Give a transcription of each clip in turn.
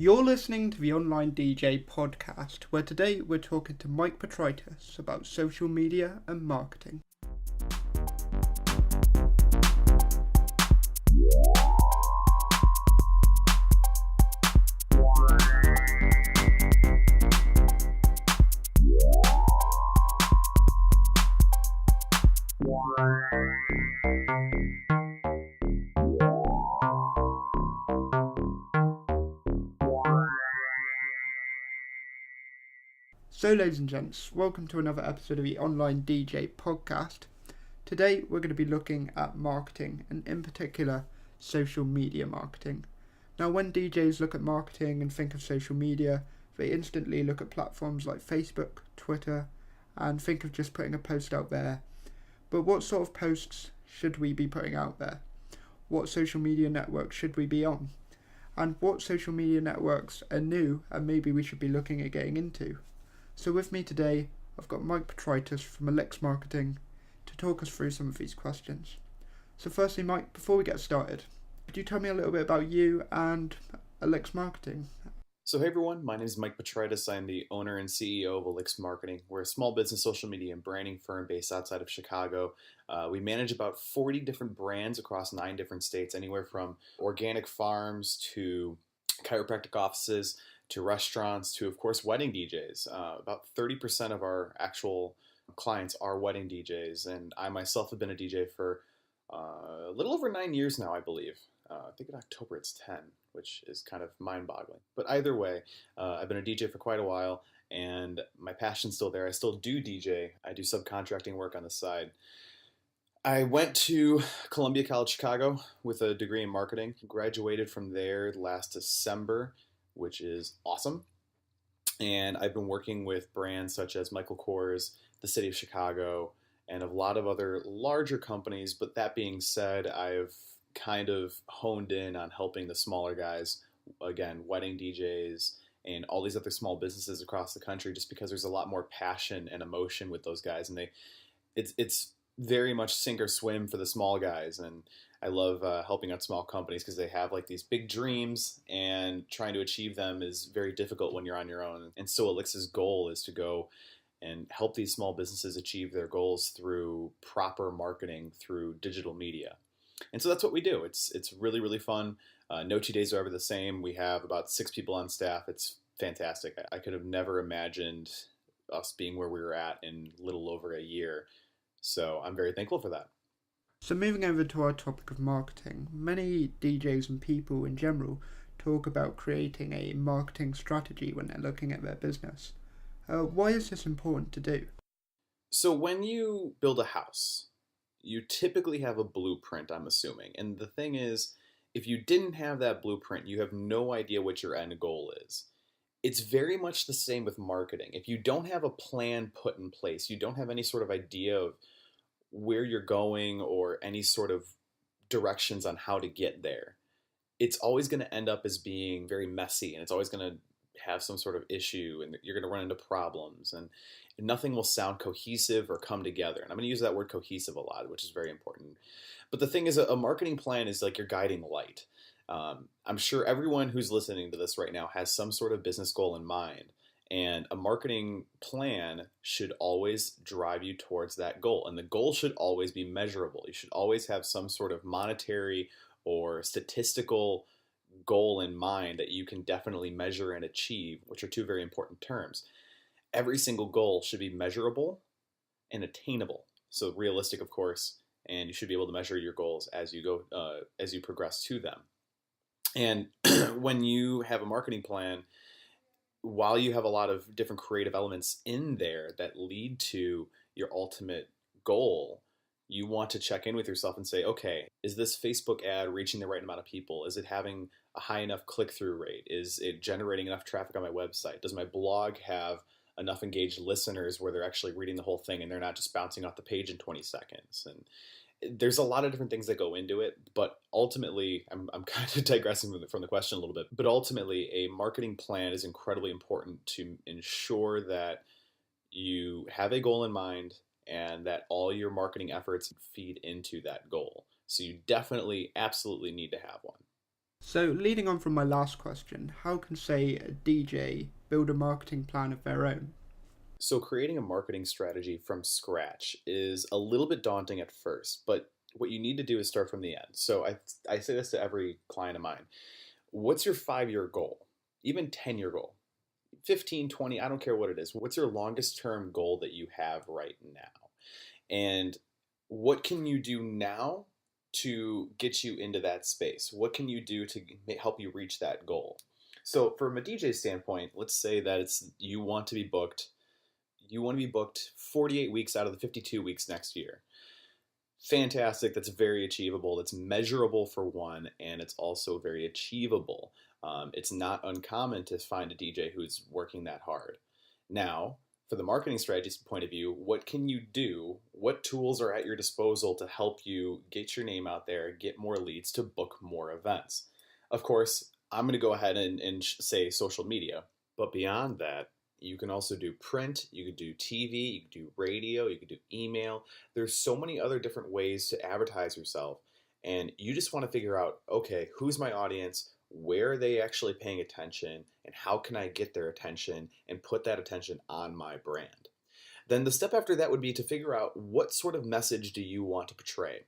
You're listening to the Online DJ podcast, where today we're talking to Mike Petritis about social media and marketing. So ladies and gents, welcome to another episode of the Online DJ podcast. Today we're going to be looking at marketing, and in particular social media marketing. Now when DJs look at marketing and think of social media, they instantly look at platforms like Facebook, Twitter, and think of just putting a post out there. But what sort of posts should we be putting out there? What social media networks should we be on? And what social media networks are new and maybe we should be looking at getting into? So with me today, I've got Mike Petritis from Elix Marketing to talk us through some of these questions. So firstly, Mike, before we get started, could you tell me a little bit about you and Elix Marketing? So hey everyone, my name is Mike Petritis. I'm the owner and CEO of Elix Marketing. We're a small business social media and branding firm based outside of Chicago. We manage about 40 different brands across 9 different states, anywhere from organic farms to chiropractic offices, to restaurants, to, of course, wedding DJs. About 30% of our actual clients are wedding DJs, and I myself have been a DJ for a little over 9 years now, I believe. I think in October it's 10, which is kind of mind-boggling. But either way, I've been a DJ for quite a while, and my passion's still there. I still do DJ. I do subcontracting work on the side. I went to Columbia College Chicago with a degree in marketing, graduated from there last December, which is awesome. And I've been working with brands such as Michael Kors, the City of Chicago, and a lot of other larger companies. But that being said, I've kind of honed in on helping the smaller guys, again, wedding DJs, and all these other small businesses across the country, just because there's a lot more passion and emotion with those guys. And it's very much sink or swim for the small guys. And I love helping out small companies because they have like these big dreams, and trying to achieve them is very difficult when you're on your own. And so Elix's goal is to go and help these small businesses achieve their goals through proper marketing through digital media. And so that's what we do. It's really, really fun. No 2 days are ever the same. We have about 6 people on staff. It's fantastic. I could have never imagined us being where we were at in little over a year. So I'm very thankful for that. So moving over to our topic of marketing, many DJs and people in general talk about creating a marketing strategy when they're looking at their business. Why is this important to do? So when you build a house, you typically have a blueprint, I'm assuming. And the thing is, if you didn't have that blueprint, you have no idea what your end goal is. It's very much the same with marketing. If you don't have a plan put in place, you don't have any sort of idea of where you're going or any sort of directions on how to get there, it's always going to end up as being very messy, and it's always going to have some sort of issue, and you're going to run into problems, and nothing will sound cohesive or come together. And I'm going to use that word cohesive a lot, which is very important. But the thing is, a marketing plan is like your guiding light. I'm sure everyone who's listening to this right now has some sort of business goal in mind. And a marketing plan should always drive you towards that goal. And the goal should always be measurable. You should always have some sort of monetary or statistical goal in mind that you can definitely measure and achieve, which are 2 very important terms. Every single goal should be measurable and attainable. So realistic, of course, and you should be able to measure your goals as you go, as you progress to them. And when you have a marketing plan, while you have a lot of different creative elements in there that lead to your ultimate goal, you want to check in with yourself and say, okay, is this Facebook ad reaching the right amount of people? Is it having a high enough click-through rate? Is it generating enough traffic on my website? Does my blog have enough engaged listeners where they're actually reading the whole thing and they're not just bouncing off the page in 20 seconds? And there's a lot of different things that go into it, but ultimately, I'm kind of digressing from the question a little bit, but ultimately a marketing plan is incredibly important to ensure that you have a goal in mind and that all your marketing efforts feed into that goal. So you definitely, absolutely need to have one. So, leading on from my last question, how can, say, a DJ build a marketing plan of their own? So, creating a marketing strategy from scratch is a little bit daunting at first, but what you need to do is start from the end. So, I say this to every client of mine. What's your 5 year goal? Even 10-year goal? 15, 20, I don't care what it is. What's your longest term goal that you have right now? And what can you do now to get you into that space? What can you do to help you reach that goal? So from a DJ standpoint, let's say that it's you want to be booked. You want to be booked 48 weeks out of the 52 weeks next year. Fantastic. That's very achievable. It's measurable for one, and it's also very achievable. It's not uncommon to find a DJ who's working that hard. Now, for the marketing strategies point of view, what can you do? What tools are at your disposal to help you get your name out there, get more leads, to book more events? Of course, I'm going to go ahead and say social media, but beyond that, you can also do print, you could do TV, you could do radio, you could do email. There's so many other different ways to advertise yourself, and you just want to figure out, okay, who's my audience? Where are they actually paying attention, and how can I get their attention and put that attention on my brand? Then the step after that would be to figure out what sort of message do you want to portray.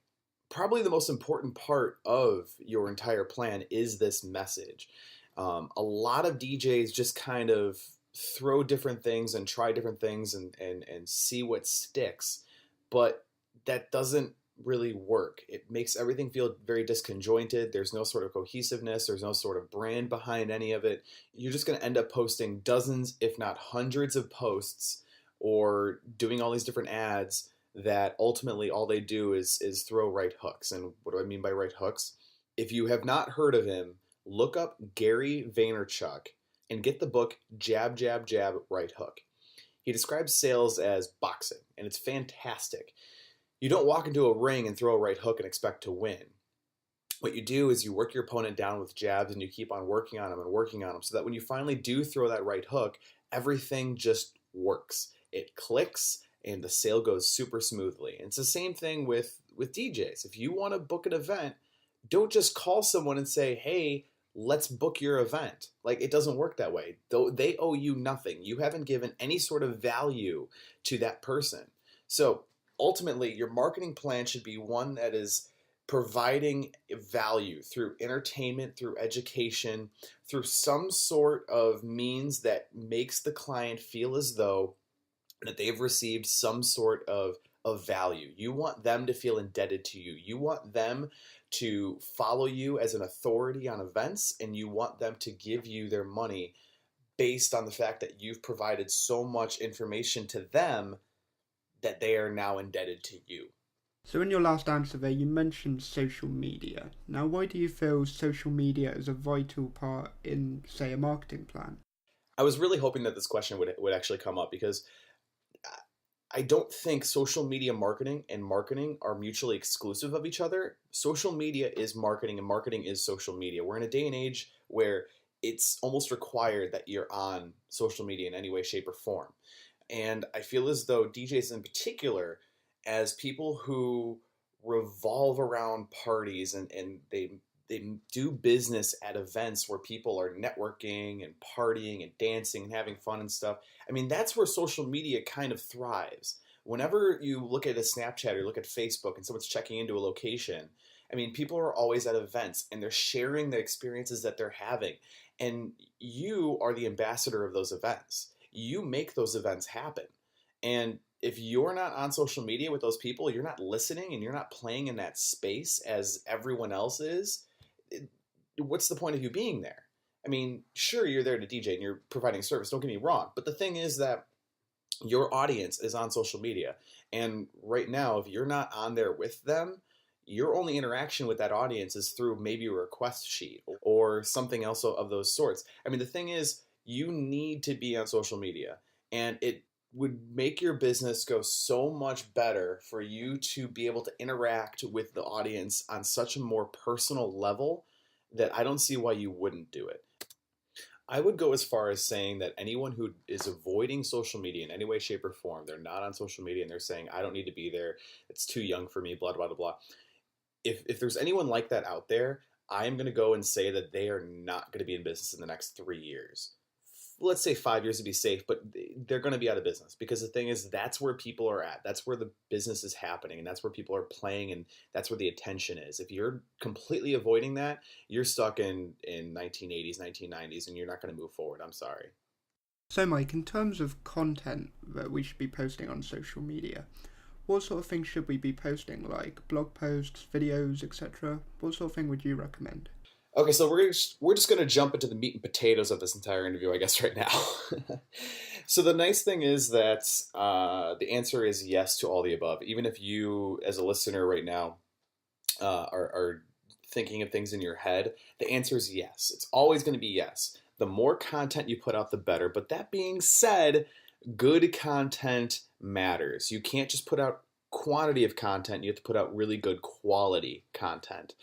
Probably the most important part of your entire plan is this message. A lot of DJs just kind of throw different things and try different things and see what sticks, but that doesn't really work. It makes everything feel very disconjointed. There's no sort of cohesiveness. There's no sort of brand behind any of it. You're just going to end up posting dozens, if not hundreds of posts, or doing all these different ads that ultimately all they do is throw right hooks. And what do I mean by right hooks? If you have not heard of him, look up Gary Vaynerchuk and get the book Jab, Jab, Jab, Right Hook. He describes sales as boxing, and it's fantastic. You don't walk into a ring and throw a right hook and expect to win. What you do is you work your opponent down with jabs, and you keep on working on them so that when you finally do throw that right hook, everything just works. It clicks, and the sale goes super smoothly. And it's the same thing with DJs. If you want to book an event, don't just call someone and say, hey, let's book your event. Like, it doesn't work that way. Though they owe you nothing. You haven't given any sort of value to that person. So ultimately, your marketing plan should be one that is providing value through entertainment, through education, through some sort of means that makes the client feel as though that they've received some sort of value. You want them to feel indebted to you. You want them to follow you as an authority on events, and you want them to give you their money based on the fact that you've provided so much information to them that they are now indebted to you. So in your last answer there, you mentioned social media. Now, why do you feel social media is a vital part in, say, a marketing plan? I was really hoping that this question would actually come up, because I don't think social media marketing and marketing are mutually exclusive of each other. Social media is marketing, and marketing is social media. We're in a day and age where it's almost required that you're on social media in any way, shape, or form. And I feel as though DJs in particular, as people who revolve around parties and they do business at events where people are networking and partying and dancing and having fun and stuff. I mean, that's where social media kind of thrives. Whenever you look at a Snapchat or you look at Facebook and someone's checking into a location, I mean, people are always at events and they're sharing the experiences that they're having. And you are the ambassador of those events. You make those events happen. And if you're not on social media with those people, you're not listening and you're not playing in that space as everyone else is, what's the point of you being there? I mean, sure, you're there to DJ and you're providing service, don't get me wrong, but the thing is that your audience is on social media, and right now, if you're not on there with them, your only interaction with that audience is through maybe a request sheet or something else of those sorts. I mean, the thing is, you need to be on social media, and it would make your business go so much better for you to be able to interact with the audience on such a more personal level that I don't see why you wouldn't do it. I would go as far as saying that anyone who is avoiding social media in any way, shape, or form, they're not on social media and they're saying, I don't need to be there, it's too young for me, blah, blah, blah, blah. If there's anyone like that out there, I'm going to go and say that they are not going to be in business in the next 3 years. Let's say 5 years to be safe, but they're going to be out of business, because the thing is, that's where people are at. That's where the business is happening, and that's where people are playing, and that's where the attention is. If you're completely avoiding that, you're stuck in 1980s, 1990s, and you're not going to move forward. I'm sorry. So, Mike, in terms of content that we should be posting on social media, what sort of things should we be posting, like blog posts, videos, etc.? What sort of thing would you recommend? Okay, so we're just going to jump into the meat and potatoes of this entire interview, I guess, right now. So the nice thing is that the answer is yes to all the above. Even if you, as a listener right now, are thinking of things in your head, the answer is yes. It's always going to be yes. The more content you put out, the better. But that being said, good content matters. You can't just put out quantity of content. You have to put out really good quality content.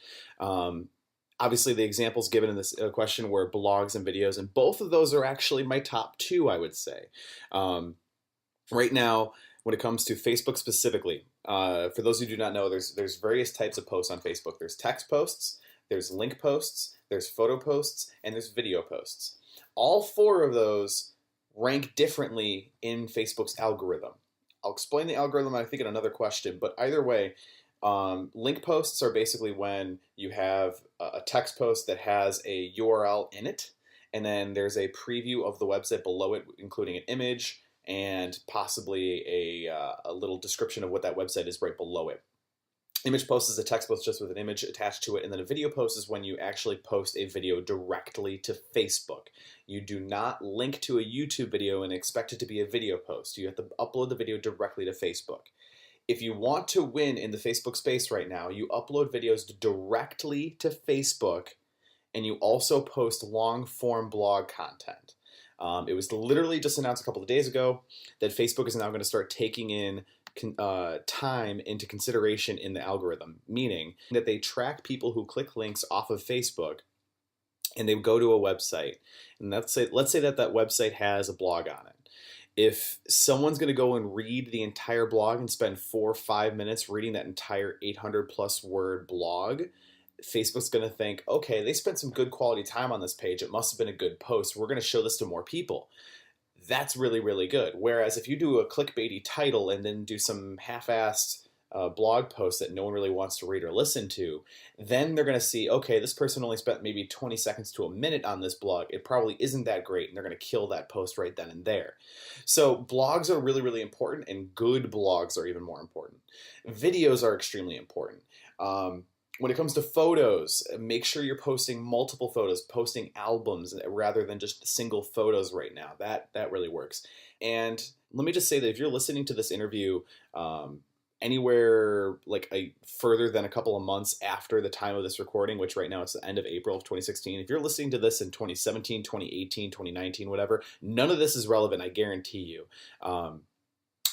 Obviously, the examples given in this question were blogs and videos, and both of those are actually my top two, I would say. Right now, when it comes to Facebook specifically, for those who do not know, there's various types of posts on Facebook. There's text posts, there's link posts, there's photo posts, and there's video posts. All four of those rank differently in Facebook's algorithm. I'll explain the algorithm, I think, in another question, but either way, link posts are basically when you have a text post that has a URL in it, and then there's a preview of the website below it, including an image and possibly a little description of what that website is right below it. Image post is a text post just with an image attached to it, and then a video post is when you actually post a video directly to Facebook. You do not link to a YouTube video and expect it to be a video post. You have to upload the video directly to Facebook. If you want to win in the Facebook space right now, you upload videos directly to Facebook, and you also post long-form blog content. It was literally just announced a couple of days ago that Facebook is now going to start taking in time into consideration in the algorithm, meaning that they track people who click links off of Facebook and they go to a website. And let's say that website has a blog on it. If someone's going to go and read the entire blog and spend 4 or 5 minutes reading that entire 800 plus word blog, Facebook's going to think, okay, they spent some good quality time on this page. It must have been a good post. We're going to show this to more people. That's really, really good. Whereas if you do a clickbaity title and then do some half-assed blog post that no one really wants to read or listen to, then they're going to see, okay, this person only spent maybe 20 seconds to a minute on this blog. It probably isn't that great, and they're going to kill that post right then and there. So blogs are really, really important, and good blogs are even more important. Videos are extremely important. When it comes to photos, make sure you're posting multiple photos, posting albums rather than just single photos right now. That really works. And let me just say that if you're listening to this interview anywhere like further than a couple of months after the time of this recording, which right now it's the end of April of 2016, if you're listening to this in 2017, 2018, 2019, whatever, none of this is relevant, I guarantee you.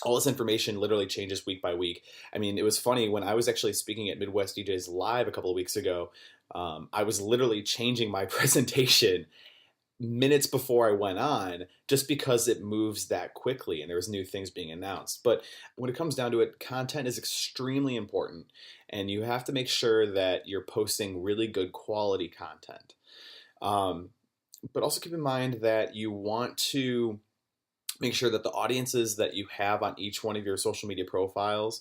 All this information literally changes week by week. I mean, it was funny when I was actually speaking at Midwest DJs Live a couple of weeks ago. I was literally changing my presentation minutes before I went on just because it moves that quickly and there was new things being announced. But when it comes down to it, content is extremely important, and you have to make sure that you're posting really good quality content. But also keep in mind that you want to make sure that the audiences that you have on each one of your social media profiles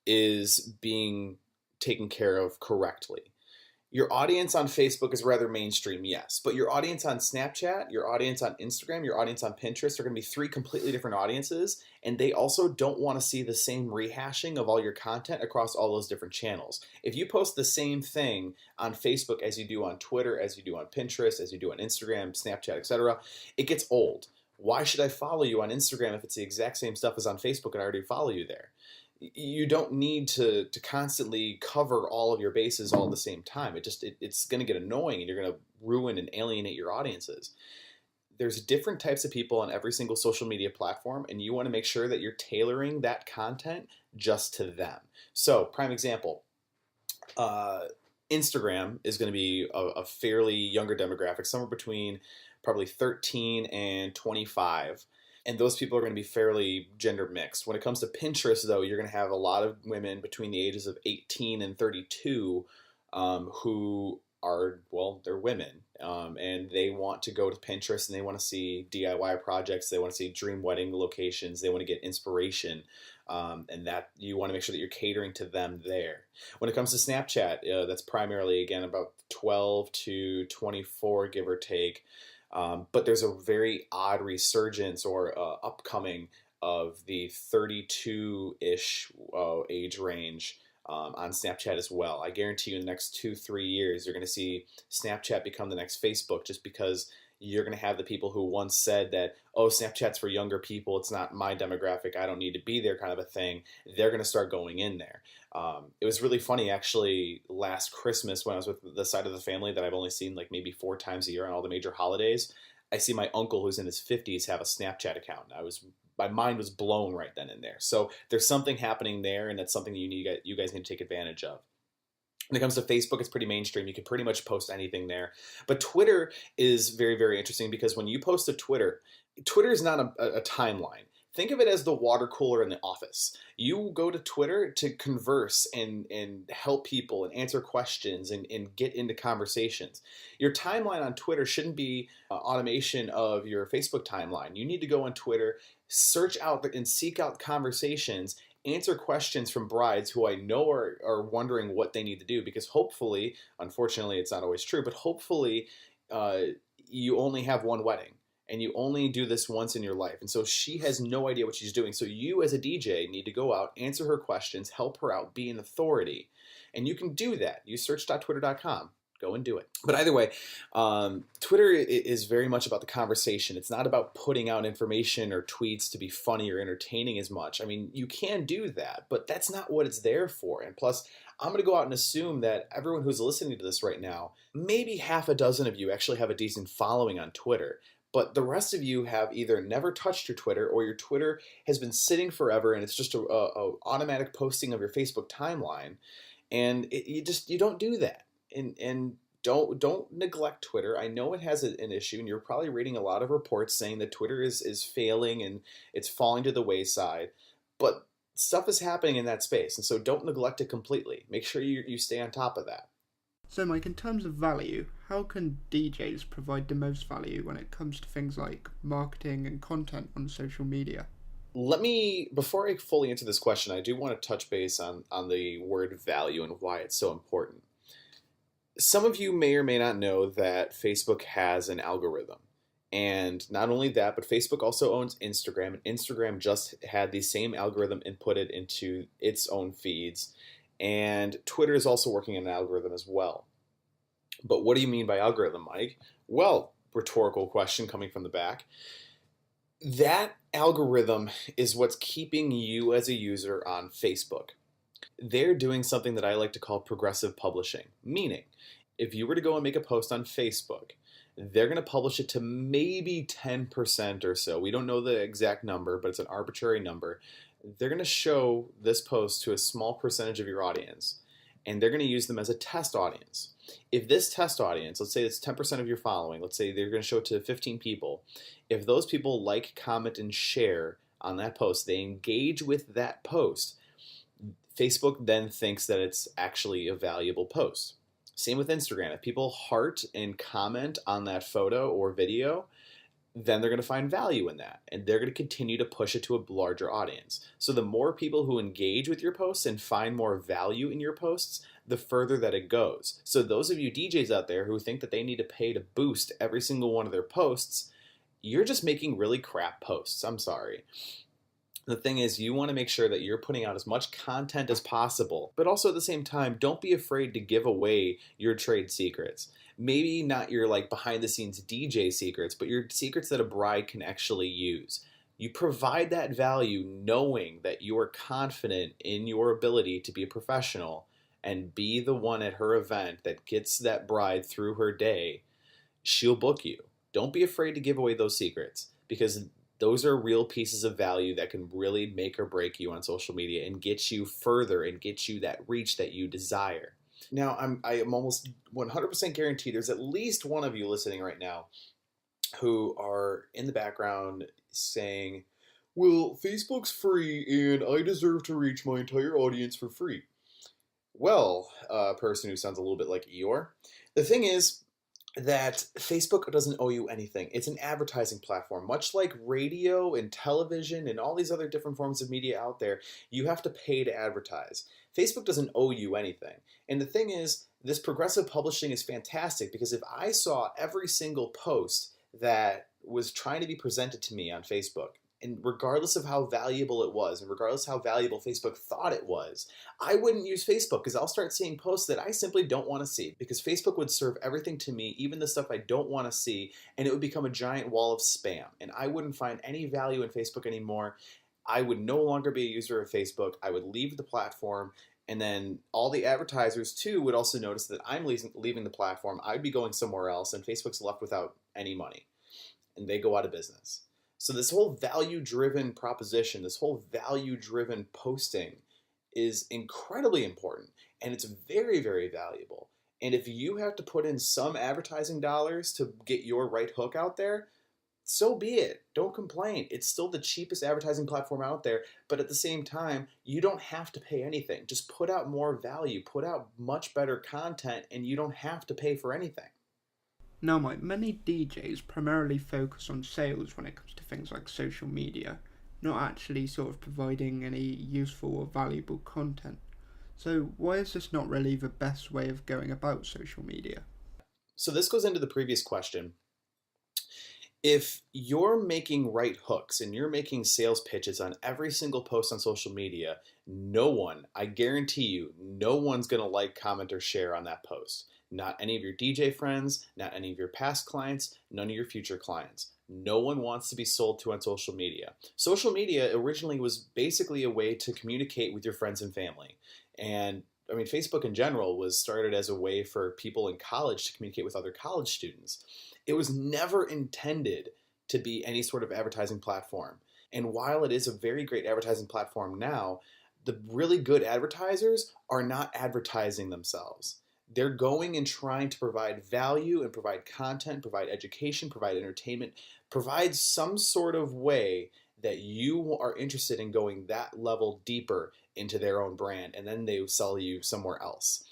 is being taken care of correctly. Your audience on Facebook is rather mainstream, yes, but your audience on Snapchat, your audience on Instagram, your audience on Pinterest are going to be 3 completely different audiences, and they also don't want to see the same rehashing of all your content across all those different channels. If you post the same thing on Facebook as you do on Twitter, as you do on Pinterest, as you do on Instagram, Snapchat, etc., it gets old. Why should I follow you on Instagram if it's the exact same stuff as on Facebook and I already follow you there? You don't need to constantly cover all of your bases all at the same time. It's going to get annoying, and you're going to ruin and alienate your audiences. There's different types of people on every single social media platform, and you want to make sure that you're tailoring that content just to them. So, prime example, Instagram is going to be a fairly younger demographic, somewhere between probably 13 and 25. And those people are going to be fairly gender mixed. When it comes to Pinterest, though, you're going to have a lot of women between the ages of 18 and 32 who are, well, they're women, and they want to go to Pinterest and they want to see DIY projects, they want to see dream wedding locations, they want to get inspiration, and that you want to make sure that you're catering to them there. When it comes to Snapchat, that's primarily, again, about 12 to 24, give or take. But there's a very odd resurgence or upcoming of the 32-ish age range on Snapchat as well. I guarantee you in the next 2-3 years, you're going to see Snapchat become the next Facebook, just because you're going to have the people who once said that, oh, Snapchat's for younger people, it's not my demographic, I don't need to be there, kind of a thing. They're going to start going in there. It was really funny, actually, last Christmas when I was with the side of the family that I've only seen like maybe 4 times a year on all the major holidays. I see my uncle, who's in his 50s, have a Snapchat account. My mind was blown right then and there. So there's something happening there, and that's something you guys need to take advantage of. When it comes to Facebook, it's pretty mainstream. You can pretty much post anything there. But Twitter is very, very interesting, because when you post to Twitter, Twitter is not a timeline. Think of it as the water cooler in the office. You go to Twitter to converse and help people and answer questions and get into conversations. Your timeline on Twitter shouldn't be automation of your Facebook timeline. You need to go on Twitter, search out and seek out conversations, answer questions from brides who I know are wondering what they need to do, because hopefully, unfortunately it's not always true, but hopefully you only have one wedding and you only do this once in your life. And so she has no idea what she's doing. So you as a DJ need to go out, answer her questions, help her out, be an authority. And you can do that. You search.twitter.com. Go and do it. But either way, Twitter is very much about the conversation. It's not about putting out information or tweets to be funny or entertaining as much. I mean, you can do that, but that's not what it's there for. And plus, I'm going to go out and assume that everyone who's listening to this right now, maybe half a dozen of you actually have a decent following on Twitter. But the rest of you have either never touched your Twitter, or your Twitter has been sitting forever and it's just a automatic posting of your Facebook timeline. And you don't do that. And don't neglect Twitter. I know it has an issue, and you're probably reading a lot of reports saying that Twitter is failing and it's falling to the wayside. But stuff is happening in that space, and so don't neglect it completely. Make sure you stay on top of that. So, Mike, in terms of value, how can DJs provide the most value when it comes to things like marketing and content on social media? Before I fully answer this question, I do want to touch base on the word value and why it's so important. Some of you may or may not know that Facebook has an algorithm. And not only that, but Facebook also owns Instagram, and Instagram just had the same algorithm inputted into its own feeds. And Twitter is also working on an algorithm as well. But what do you mean by algorithm, Mike? Well, rhetorical question coming from the back. That algorithm is what's keeping you as a user on Facebook. They're doing something that I like to call progressive publishing, meaning if you were to go and make a post on Facebook, they're going to publish it to maybe 10% or so. We don't know the exact number, but it's an arbitrary number. They're going to show this post to a small percentage of your audience, and they're going to use them as a test audience. If this test audience, let's say it's 10% of your following, let's say they're going to show it to 15 people. If those people like, comment, and share on that post, they engage with that post, Facebook then thinks that it's actually a valuable post. Same with Instagram. If people heart and comment on that photo or video, then they're going to find value in that, and they're going to continue to push it to a larger audience. So the more people who engage with your posts and find more value in your posts, the further that it goes. So those of you DJs out there who think that they need to pay to boost every single one of their posts, you're just making really crap posts. I'm sorry. The thing is, you want to make sure that you're putting out as much content as possible, but also at the same time, don't be afraid to give away your trade secrets. Maybe not your like behind the scenes DJ secrets, but your secrets that a bride can actually use. You provide that value knowing that you are confident in your ability to be a professional and be the one at her event that gets that bride through her day. She'll book you. Don't be afraid to give away those secrets, because those are real pieces of value that can really make or break you on social media and get you further and get you that reach that you desire. Now, I am almost 100% guaranteed there's at least one of you listening right now who are in the background saying, well, Facebook's free and I deserve to reach my entire audience for free. Well, a person who sounds a little bit like Eeyore. The thing is that Facebook doesn't owe you anything. It's an advertising platform. Much like radio and television and all these other different forms of media out there, you have to pay to advertise. Facebook doesn't owe you anything. And the thing is, this progressive publishing is fantastic because if I saw every single post that was trying to be presented to me on Facebook, and regardless of how valuable it was, and regardless how valuable Facebook thought it was, I wouldn't use Facebook because I'll start seeing posts that I simply don't want to see because Facebook would serve everything to me, even the stuff I don't want to see, and it would become a giant wall of spam. And I wouldn't find any value in Facebook anymore. I would no longer be a user of Facebook. I would leave the platform. And then all the advertisers too would also notice that I'm leaving the platform. I'd be going somewhere else, and Facebook's left without any money, and they go out of business. So this whole value-driven proposition, this whole value-driven posting is incredibly important, and it's very, very valuable. And if you have to put in some advertising dollars to get your right hook out there, so be it. Don't complain. It's still the cheapest advertising platform out there, but at the same time, you don't have to pay anything. Just put out more value, put out much better content, and you don't have to pay for anything. Now, Mike, many DJs primarily focus on sales when it comes to things like social media, not actually sort of providing any useful or valuable content. So why is this not really the best way of going about social media? So this goes into the previous question. If you're making right hooks and you're making sales pitches on every single post on social media, no one, I guarantee you, no one's going to like, comment, or share on that post. Not any of your DJ friends, not any of your past clients, none of your future clients. No one wants to be sold to on social media. Social media originally was basically a way to communicate with your friends and family. And I mean, Facebook in general was started as a way for people in college to communicate with other college students. It was never intended to be any sort of advertising platform. And while it is a very great advertising platform now, the really good advertisers are not advertising themselves. They're going and trying to provide value and provide content, provide education, provide entertainment, provide some sort of way that you are interested in going that level deeper into their own brand, and then they sell you somewhere else.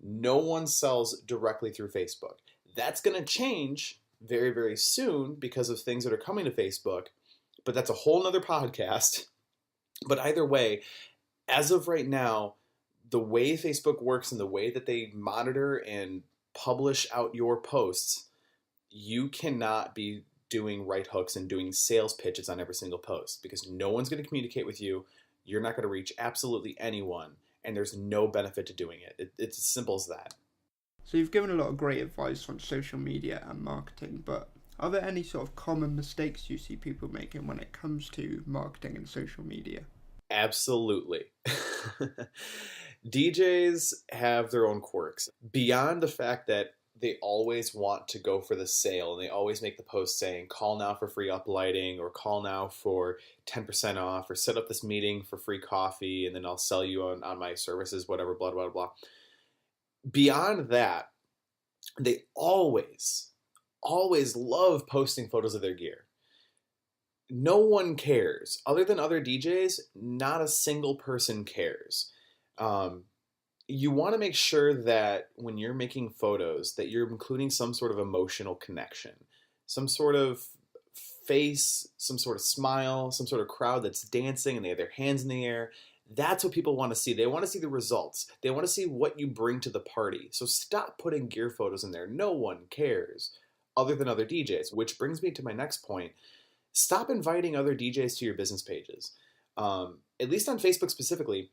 No one sells directly through Facebook. That's going to change very, very soon because of things that are coming to Facebook, but that's a whole nother podcast. But either way, as of right now, the way Facebook works and the way that they monitor and publish out your posts, you cannot be doing right hooks and doing sales pitches on every single post because no one's going to communicate with you. You're not going to reach absolutely anyone, and there's no benefit to doing it. It's as simple as that. So you've given a lot of great advice on social media and marketing, but are there any sort of common mistakes you see people making when it comes to marketing and social media? Absolutely. DJs have their own quirks. Beyond the fact that they always want to go for the sale and they always make the post saying, call now for free uplighting or call now for 10% off or set up this meeting for free coffee and then I'll sell you on my services, whatever, blah, blah, blah. Beyond that, they always love posting photos of their gear. No one cares. Other than other DJs, not a single person cares. You want to make sure that when you're making photos that you're including some sort of emotional connection, some sort of face, some sort of smile, some sort of crowd that's dancing and they have their hands in the air. That's what people want to see. They want to see the results. They want to see what you bring to the party. So stop putting gear photos in there. No one cares other than other DJs, which brings me to my next point. Stop inviting other DJs to your business pages. At least on Facebook specifically,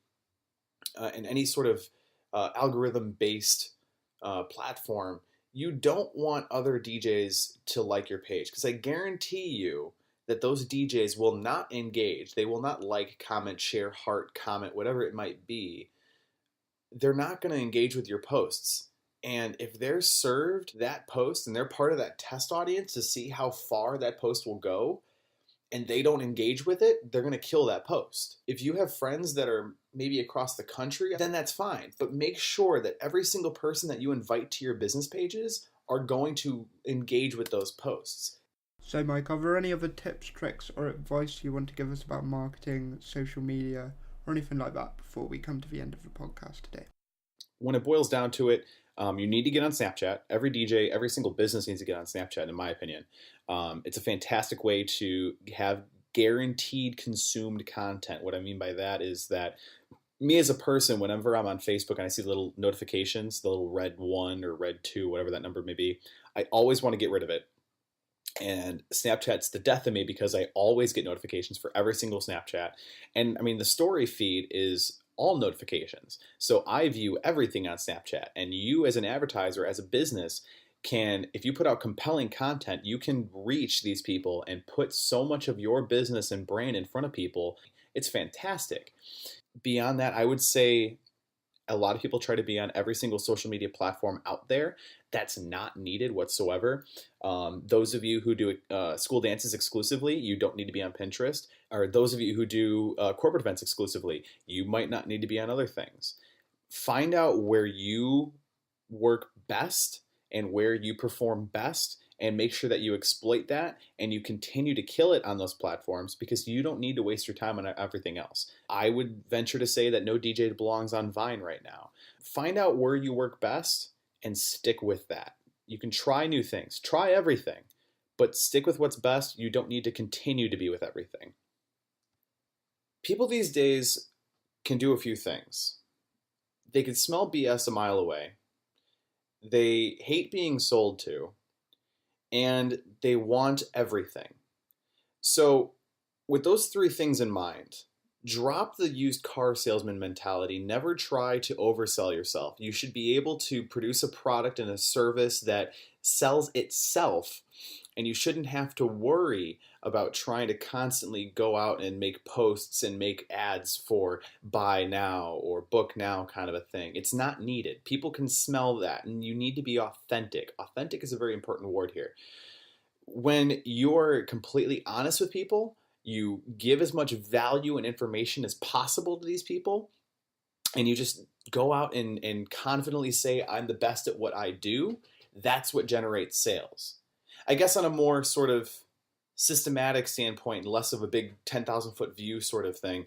and any sort of algorithm-based platform, you don't want other DJs to like your page because I guarantee you that those DJs will not engage. They will not like, comment, share, heart, comment, whatever it might be. They're not going to engage with your posts. And if they're served that post and they're part of that test audience to see how far that post will go, and they don't engage with it, they're going to kill that post. If you have friends that are maybe across the country, then that's fine. But make sure that every single person that you invite to your business pages are going to engage with those posts. So Mike, are there any other tips, tricks or advice you want to give us about marketing, social media or anything like that before we come to the end of the podcast today? When it boils down to it, you need to get on Snapchat. Every DJ, every single business needs to get on Snapchat, in my opinion. It's a fantastic way to have guaranteed consumed content. What I mean by that is that me as a person, whenever I'm on Facebook and I see the little notifications, the little red 1 or red 2, whatever that number may be, I always want to get rid of it. And Snapchat's the death of me because I always get notifications for every single Snapchat. And I mean, the story feed is all notifications. So I view everything on Snapchat. And you, as an advertiser, as a business, can, if you put out compelling content, you can reach these people and put so much of your business and brand in front of people. It's fantastic. Beyond that, I would say a lot of people try to be on every single social media platform out there. That's not needed whatsoever. Those of you who do school dances exclusively, you don't need to be on Pinterest. Or those of you who do corporate events exclusively, you might not need to be on other things. Find out where you work best and where you perform best, and make sure that you exploit that and you continue to kill it on those platforms, because you don't need to waste your time on everything else. I would venture to say that no DJ belongs on Vine right now. Find out where you work best and stick with that. You can try new things, try everything, but stick with what's best. You don't need to continue to be with everything. People these days can do a few things. They can smell BS a mile away. They hate being sold to, and they want everything. So with those three things in mind, drop the used car salesman mentality. Never try to oversell yourself. You should be able to produce a product and a service that sells itself, and you shouldn't have to worry about trying to constantly go out and make posts and make ads for buy now or book now kind of a thing. It's not needed. People can smell that, and you need to be authentic. Authentic is a very important word here. When you're completely honest with people, you give as much value and information as possible to these people, and you just go out and confidently say, I'm the best at what I do. That's what generates sales. I guess on a more sort of systematic standpoint and less of a big 10,000 foot view sort of thing,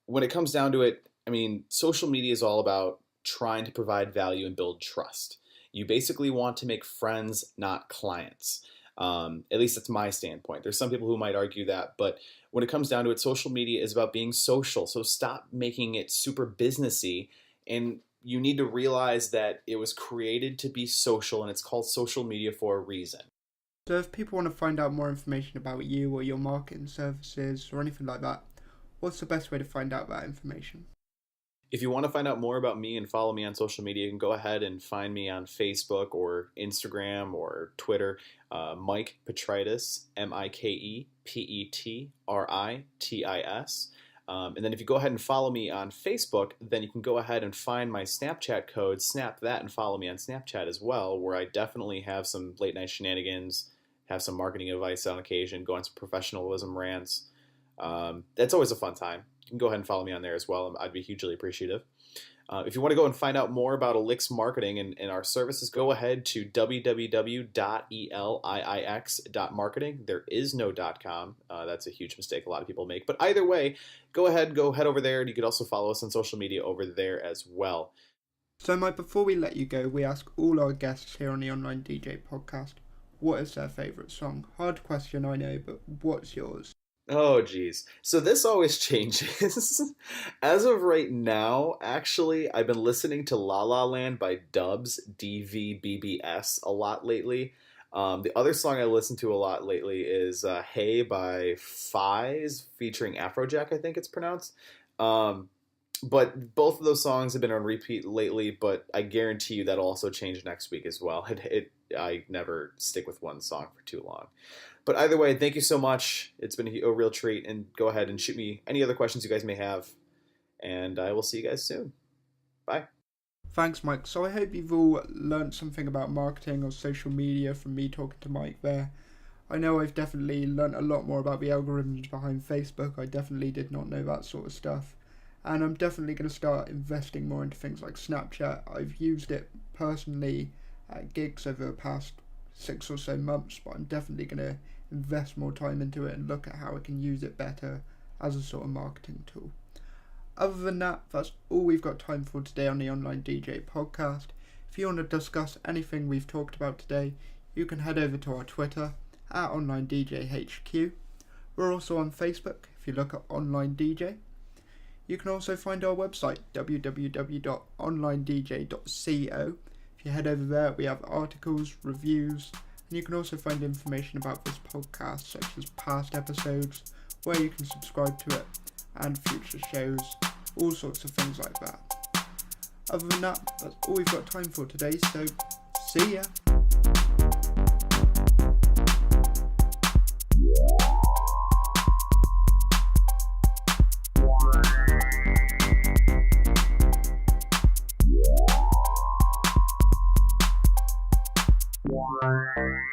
when it comes down to it, I mean, social media is all about trying to provide value and build trust. You basically want to make friends, not clients. At least that's my standpoint. There's some people who might argue that, but when it comes down to it, social media is about being social. So stop making it super businessy, and you need to realize that it was created to be social, and it's called social media for a reason. So if people want to find out more information about you or your marketing services or anything like that, what's the best way to find out that information? If you want to find out more about me and follow me on social media, you can go ahead and find me on Facebook or Instagram or Twitter. Mike Petritis, MikePetritis. And then if you go ahead and follow me on Facebook, then you can go ahead and find my Snapchat code, snap that, and follow me on Snapchat as well, where I definitely have some late night shenanigans, have some marketing advice on occasion, go on some professionalism rants. That's always a fun time. You can go ahead and follow me on there as well. I'd be hugely appreciative. If you want to go and find out more about Elix Marketing and our services, go ahead to www.elix.marketing. There is no .com. That's a huge mistake a lot of people make. But either way, go head over there, and you could also follow us on social media over there as well. So Mike, before we let you go, we ask all our guests here on the Online DJ podcast, what is their favourite song? Hard question, I know, but what's yours? Oh, geez. So this always changes. As of right now, actually, I've been listening to La La Land by Dubs, DVBBS, a lot lately. The other song I listen to a lot lately is Hey by Fies, featuring Afrojack, I think it's pronounced. But both of those songs have been on repeat lately, but I guarantee you that'll also change next week as well. I never stick with one song for too long. But either way, thank you so much. It's been a real treat, and go ahead and shoot me any other questions you guys may have, and I will see you guys soon. Bye. Thanks, Mike. So I hope you've all learned something about marketing or social media from me talking to Mike there. I know I've definitely learnt a lot more about the algorithms behind Facebook. I definitely did not know that sort of stuff. And I'm definitely going to start investing more into things like Snapchat. I've used it personally at gigs over the past 6 or so months, but I'm definitely going to invest more time into it and look at how I can use it better as a sort of marketing tool. Other than that, that's all we've got time for today on the Online DJ podcast. If you want to discuss anything we've talked about today, you can head over to our Twitter at OnlineDJHQ. We're also on Facebook if you look up Online DJ. You can also find our website www.onlinedj.co. If you head over there, we have articles, reviews, and you can also find information about this podcast, such as past episodes, where you can subscribe to it, and future shows, all sorts of things like that. Other than that, that's all we've got time for today, so see ya! Wow.